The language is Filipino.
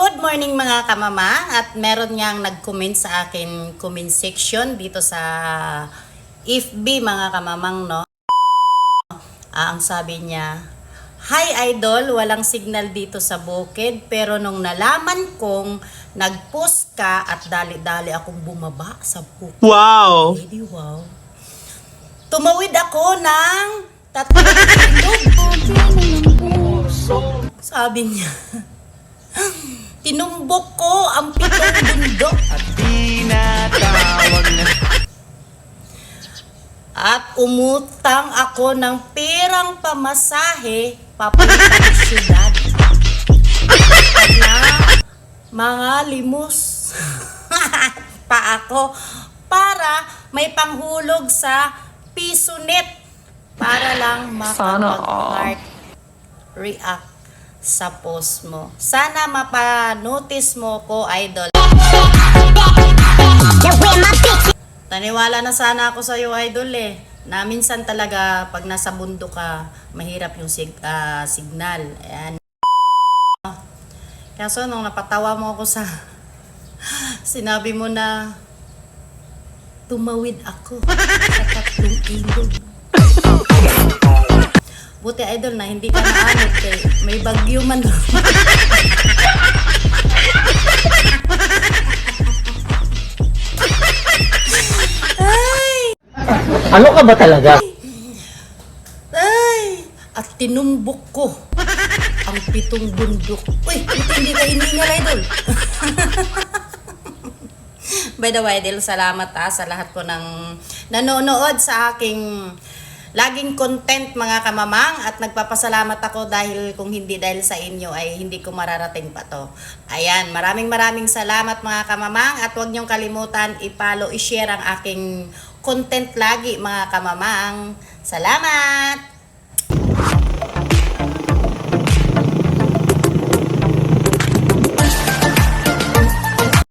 Good morning mga kamamang, at meron niyang nag-comment sa akin comment section dito sa FB mga kamamang, no? Ang sabi niya, "Hi Idol, walang signal dito sa bukid pero nung nalaman kong nag-post ka at dali-dali akong bumaba sa bukid." Wow! Lady, wow. Tumawid ako ng 3 ilog. Sabi niya, tinumbok ko ang 7 bundok At tinatawag na at umutang ako ng perang pamasahe papuntang syudad na mga limos pa ako para may panghulog sa piso net para lang makapag-heart react sa post mo. Sana mapanotice mo ko, Idol. Taniwala na sana ako sa iyo, Idol, eh. Na minsan talaga pag nasa bundok ka, mahirap yung signal. Ayan. Kaso nung napatawa mo ako sa sinabi mo na tumawid ako sa 3 ilog. Buti, Idol, na hindi ka naanod kay may bagyo man doon. Ano ka ba talaga? Ay! At tinumbok ko ang 7 bundok. Uy, hindi ka hiningal, Idol. By the way, Idol, salamat sa lahat ko ng nanonood sa aking laging content mga kamamang, at nagpapasalamat ako dahil kung hindi dahil sa inyo ay hindi ko mararating pa to. Ayan, maraming salamat mga kamamang, at huwag niyong kalimutan i-follow, i-share ang aking content lagi mga kamamang. Salamat!